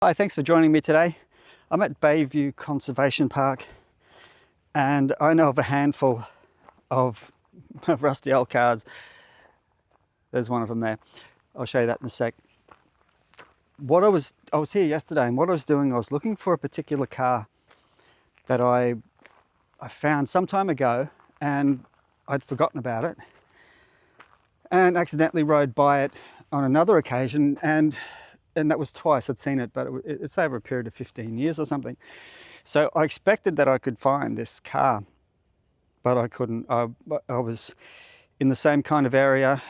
Hi, thanks for joining me today. I'm at Bayview Conservation Park and I know of a handful of rusty old cars. There's one of them there. I'll show you that in a sec. I was here yesterday, and what I was doing, I was looking for a particular car that I found some time ago, and I'd forgotten about it and accidentally rode by it on another occasion, and that was twice I'd seen it, but it's over a period of 15 years or something. So I expected that I could find this car, but I couldn't. I was in the same kind of area.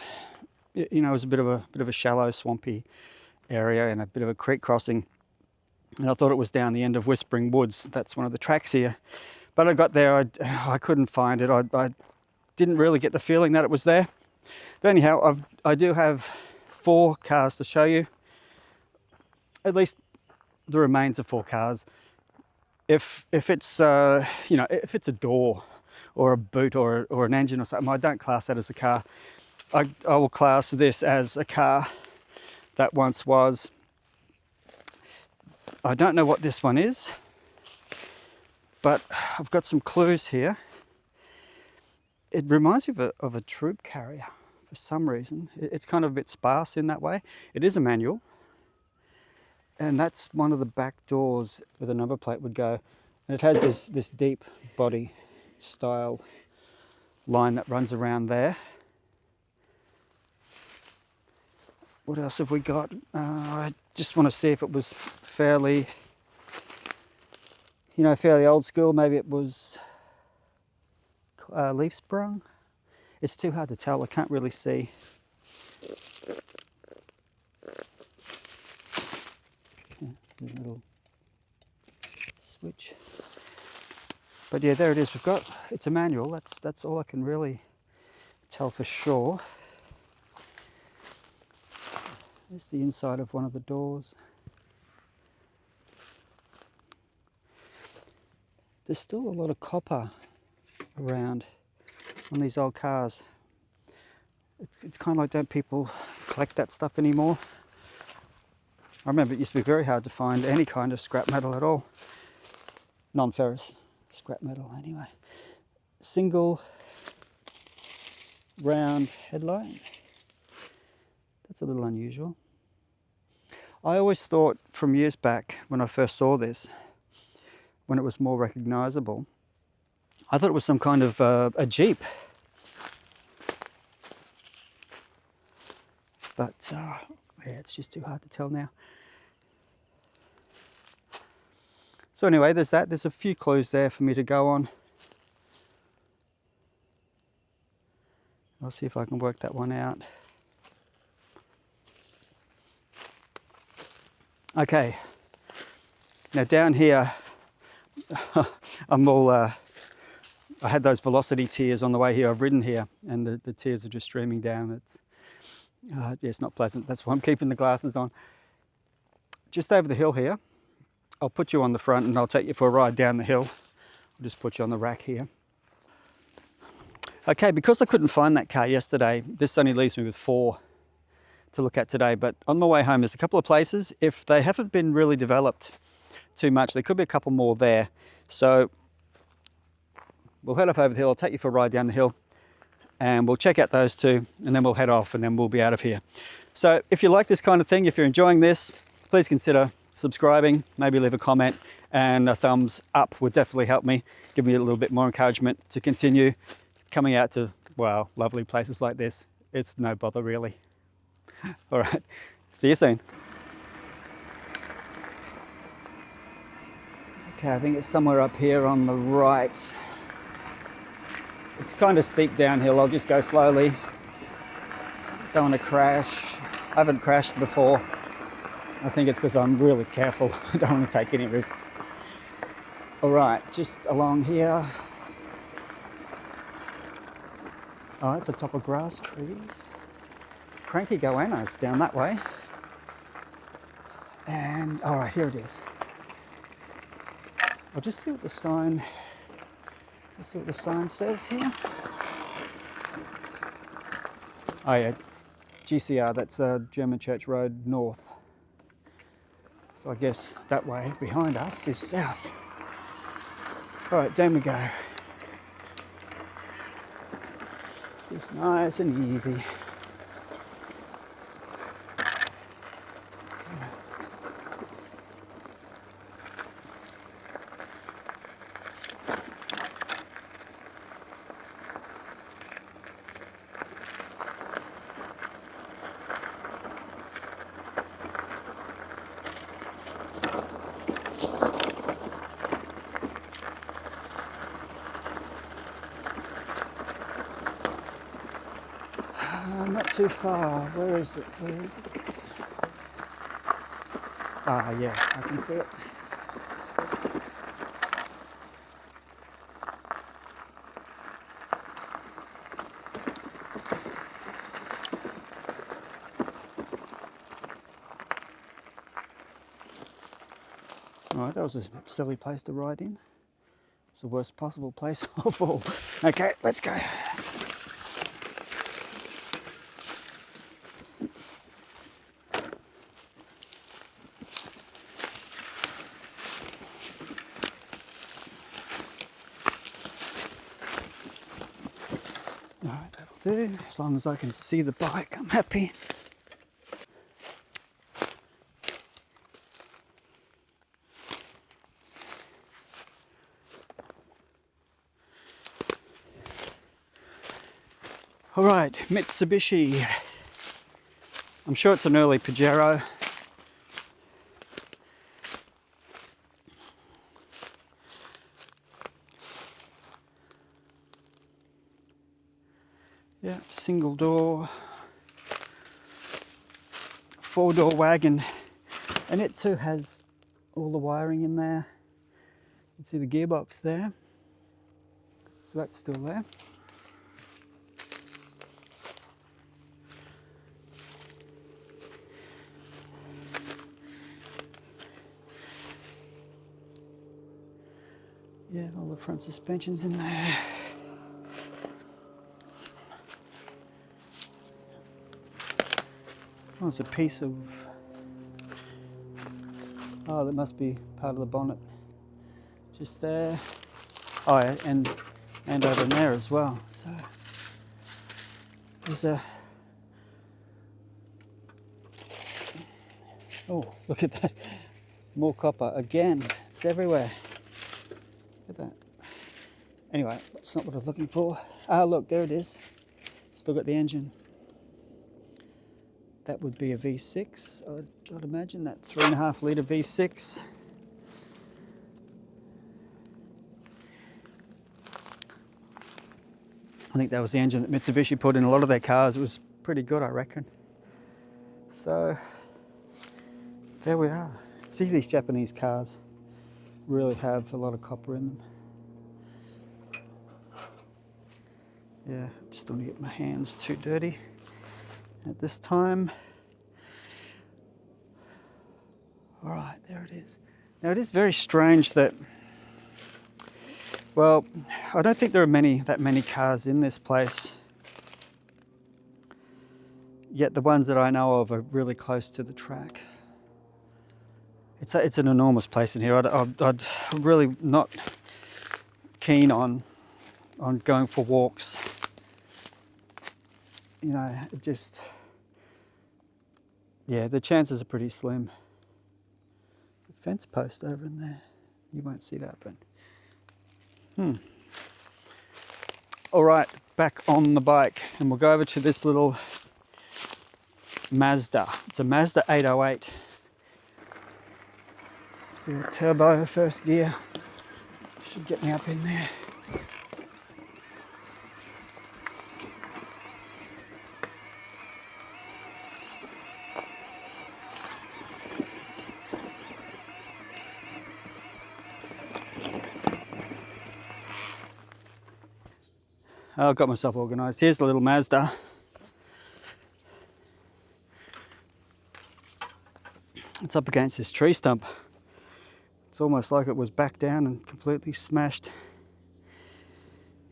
You know, it was a bit of a shallow, swampy area and a bit of a creek crossing. And I thought it was down the end of Whispering Woods. That's one of the tracks here. But I got there, I couldn't find it. I didn't really get the feeling that it was there. But anyhow, I do have 4 cars to show you. At least the remains of 4 cars. If it's if it's a door or a boot or an engine or something, I don't class that as a car. I will class this as a car that once was. I don't know what this one is, but I've got some clues here. It reminds me of a troop carrier for some reason. It's kind of a bit sparse in that way. It is a manual, and that's one of the back doors where the number plate would go. And it has this deep body style line that runs around there. What else have we got? I just want to see if it was fairly old school. Maybe it was leaf sprung. It's too hard to tell. I can't really see. There's a little switch. But yeah, there it is. It's a manual. That's all I can really tell for sure. There's the inside of one of the doors. There's still a lot of copper around on these old cars. It's kind of like, don't people collect that stuff anymore? I remember it used to be very hard to find any kind of scrap metal at all. Non-ferrous scrap metal anyway. Single round headlight. That's a little unusual. I always thought from years back when I first saw this, when it was more recognisable, I thought it was some kind of a Jeep. But yeah, it's just too hard to tell now. So anyway, there's that. There's a few clues there for me to go on. I'll see if I can work that one out. Okay, now down here, I had those velocity tears on the way here. I've ridden here and the tears are just streaming down. It's not pleasant. That's why I'm keeping the glasses on. Just over the hill here, I'll put you on the front and I'll take you for a ride down the hill. I'll just put you on the rack here. Okay, because I couldn't find that car yesterday, this only leaves me with 4 to look at today. But on my way home, there's a couple of places. If they haven't been really developed too much, there could be a couple more there. So we'll head off over the hill. I'll take you for a ride down the hill and we'll check out those 2 and then we'll head off and then we'll be out of here. So if you like this kind of thing, if you're enjoying this, please consider subscribing, maybe leave a comment, and a thumbs up would definitely help me, give me a little bit more encouragement to continue coming out to, wow, lovely places like this. It's no bother really. All right, see you soon. Okay, I think it's somewhere up here on the right. It's kind of steep downhill. I'll just go slowly. Don't want to crash. I haven't crashed before. I think it's because I'm really careful. I don't want to take any risks. All right, just along here. Oh, it's a top of grass trees. Cranky goannas down that way. And all right, here it is. I'll just see what the sign. Let's see what the sign says here. Oh yeah, GCR. That's German Church Road North. So I guess that way behind us is south. All right, down we go. Just nice and easy. Not too far. Where is it? Where is it? Ah, yeah, I can see it. All right, that was a silly place to ride in. It's the worst possible place of all. Okay, let's go. All right, that'll do. As long as I can see the bike, I'm happy. All right, Mitsubishi. I'm sure it's an early Pajero. Yeah, single door, 4-door wagon, and it too has all the wiring in there. You can see the gearbox there, so that's still there. Yeah, all the front suspension's in there. Oh, it's a piece of... Oh, that must be part of the bonnet. Just there. Oh, yeah, and over there as well. So there's a... Oh, look at that. More copper again. It's everywhere. Look at that. Anyway, that's not what I was looking for. Ah, look, there it is. Still got the engine. That would be a V6, I'd imagine, that 3.5 litre V6. I think that was the engine that Mitsubishi put in a lot of their cars. It was pretty good, I reckon. So, there we are. Gee, these Japanese cars really have a lot of copper in them. Yeah, just don't want to get my hands too dirty at this time. All right, there it is. Now it is very strange that, well, I don't think there are that many cars in this place. Yet the ones that I know of are really close to the track. It's an enormous place in here. I'd really not keen on going for walks. You know, it just, yeah, the chances are pretty slim. Fence post over in there. You won't see that, but all right, back on the bike, and we'll go over to this little Mazda. It's a Mazda 808. With a turbo first gear. Should get me up in there. I've got myself organised. Here's the little Mazda. It's up against this tree stump. It's almost like it was back down and completely smashed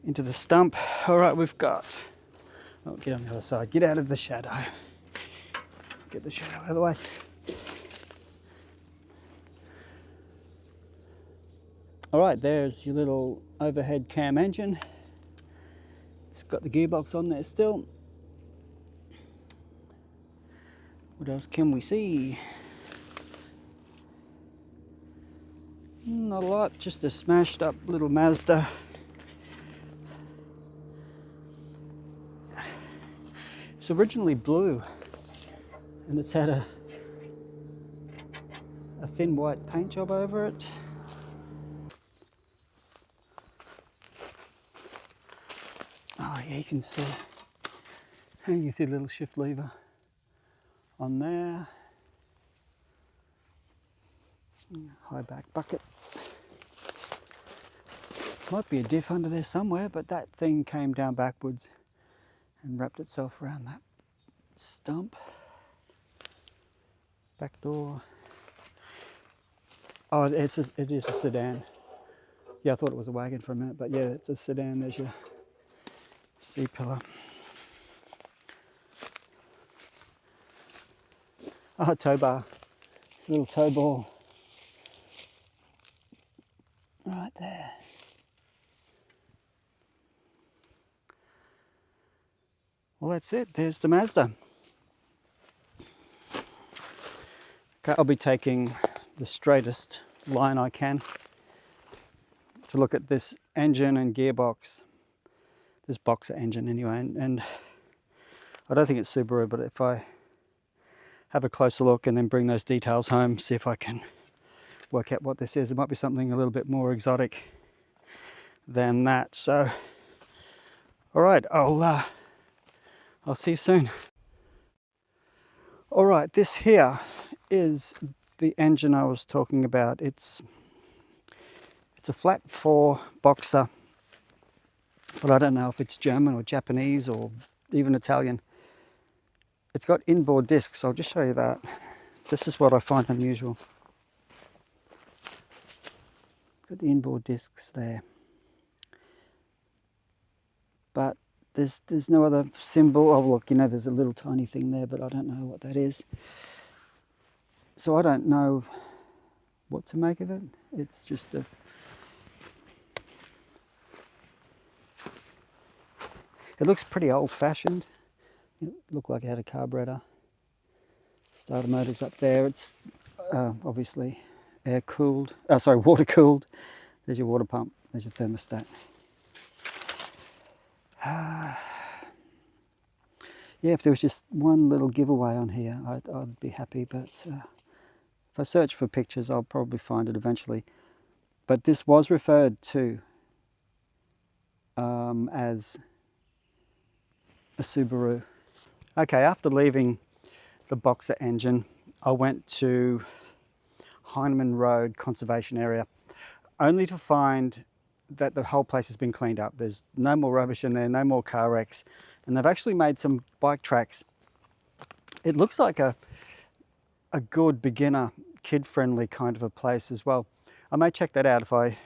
into the stump. All right, we've got... Oh, get on the other side. Get out of the shadow. Get the shadow out of the way. All right, there's your little overhead cam engine. It's got the gearbox on there still. What else can we see? Not a lot, just a smashed up little Mazda. It's originally blue and it's had a thin white paint job over it. Oh yeah, you can see a little shift lever on there. High back buckets. Might be a diff under there somewhere, but that thing came down backwards and wrapped itself around that stump. Back door. Oh, it is a sedan. Yeah, I thought it was a wagon for a minute, but yeah, it's a sedan. There's your C-pillar. Oh, tow bar. It's a little tow ball. Right there. Well, that's it. There's the Mazda. Okay, I'll be taking the straightest line I can to look at this engine and gearbox. This boxer engine anyway, and I don't think it's Subaru, but if I have a closer look and then bring those details home, see if I can work out what this is. It might be something a little bit more exotic than that. So, all right, I'll see you soon. All right, this here is the engine I was talking about. It's a flat 4 boxer, but I don't know if it's German or Japanese or even Italian. It's got inboard discs. I'll just show you that. This is what I find unusual. Got the inboard discs there, but there's no other symbol. Oh look, there's a little tiny thing there, but I don't know what that is. So I don't know what to make of it. It's just a... It looks pretty old-fashioned. It looked like it had a carburetor. Starter motor's up there. It's obviously water cooled. There's your water pump. There's your thermostat. Yeah, if there was just one little giveaway on here, I'd be happy. But if I search for pictures, I'll probably find it eventually. But this was referred to as a Subaru. Okay, after leaving the Boxer engine, I went to Heinemann Road Conservation Area, only to find that the whole place has been cleaned up. There's no more rubbish in there, no more car wrecks, and they've actually made some bike tracks. It looks like a good beginner, kid-friendly kind of a place as well. I may check that out. If I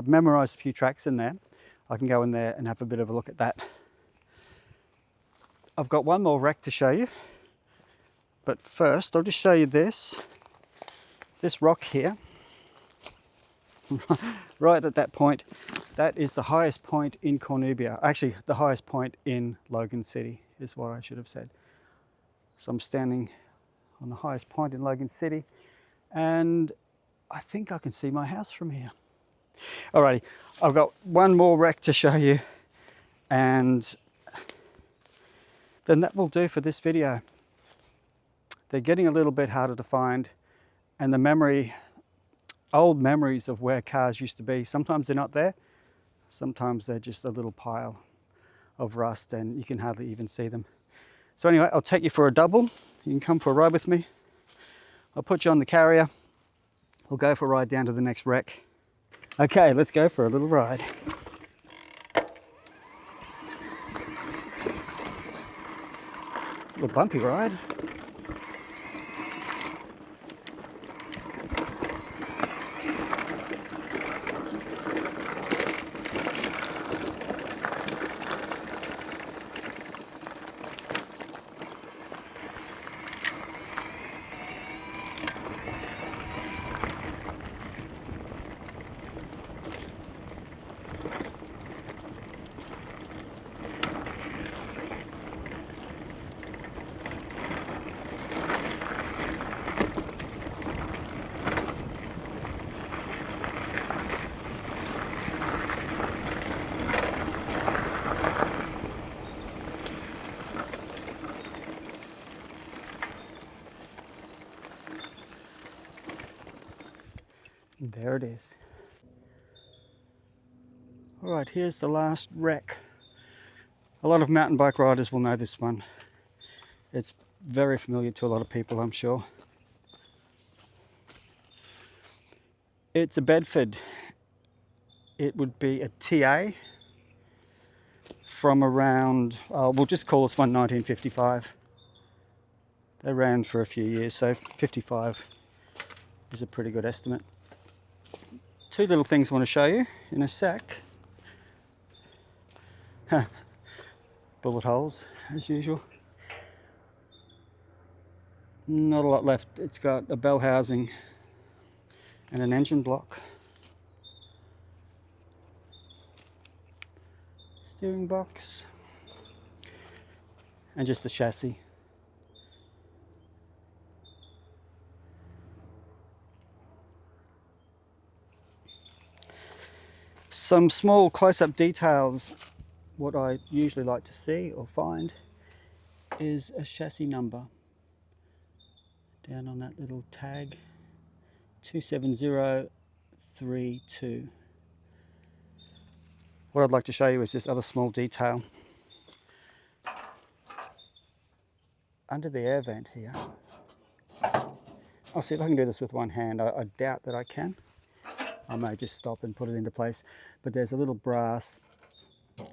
memorize a few tracks in there, I can go in there and have a bit of a look at that. I've got one more wreck to show you, but first I'll just show you this rock here. Right at that point, that is the highest point in Cornubia. Actually, the highest point in Logan City is what I should have said. So I'm standing on the highest point in Logan City, and I think I can see my house from here. Alrighty, I've got one more wreck to show you, and then that will do for this video. They're getting a little bit harder to find, and the old memories of where cars used to be, sometimes they're not there, sometimes they're just a little pile of rust and you can hardly even see them. So anyway, I'll take you for a double. You can come for a ride with me. I'll put you on the carrier. We'll go for a ride down to the next wreck. Okay, let's go for a little ride. A little bumpy ride. And there it is. All right, here's the last wreck. A lot of mountain bike riders will know this one. It's very familiar to a lot of people, I'm sure. It's a Bedford. It would be a TA from around, we'll just call this one 1955. They ran for a few years, so 55 is a pretty good estimate. Two little things I want to show you in a sec. Bullet holes, as usual. Not a lot left. It's got a bell housing and an engine block. Steering box. And just the chassis. Some small close-up details. What I usually like to see or find is a chassis number down on that little tag, 27032. What I'd like to show you is this other small detail. Under the air vent here, I'll see if I can do this with one hand. I doubt that I can. I may just stop and put it into place. But there's a little brass,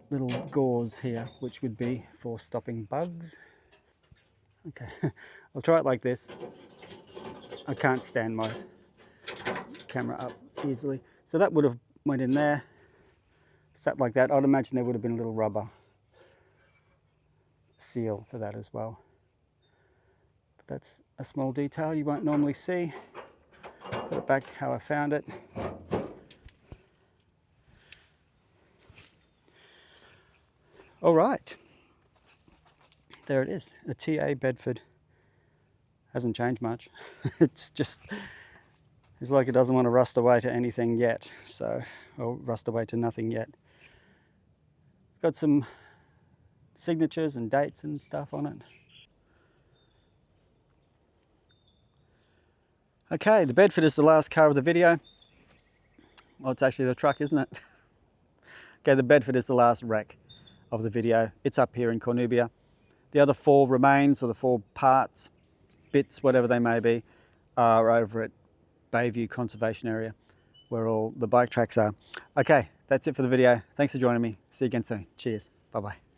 little gauze here, which would be for stopping bugs. Okay, I'll try it like this. I can't stand my camera up easily. So that would have went in there, sat like that. I'd imagine there would have been a little rubber seal for that as well. But that's a small detail you won't normally see. Put it back how I found it. All right, there it is, a TA Bedford. Hasn't changed much. It's like it doesn't want to rust away to anything yet, or rust away to nothing yet. It's got some signatures and dates and stuff on it. Okay, the Bedford is the last car of the video. Well, it's actually the truck, isn't it? Okay, the Bedford is the last wreck of the video. It's up here in Cornubia. The other four remains, or the four parts, bits, whatever they may be, are over at Bayview Conservation Area, where all the bike tracks are. Okay, that's it for the video. Thanks for joining me. See you again soon. Cheers. Bye-bye.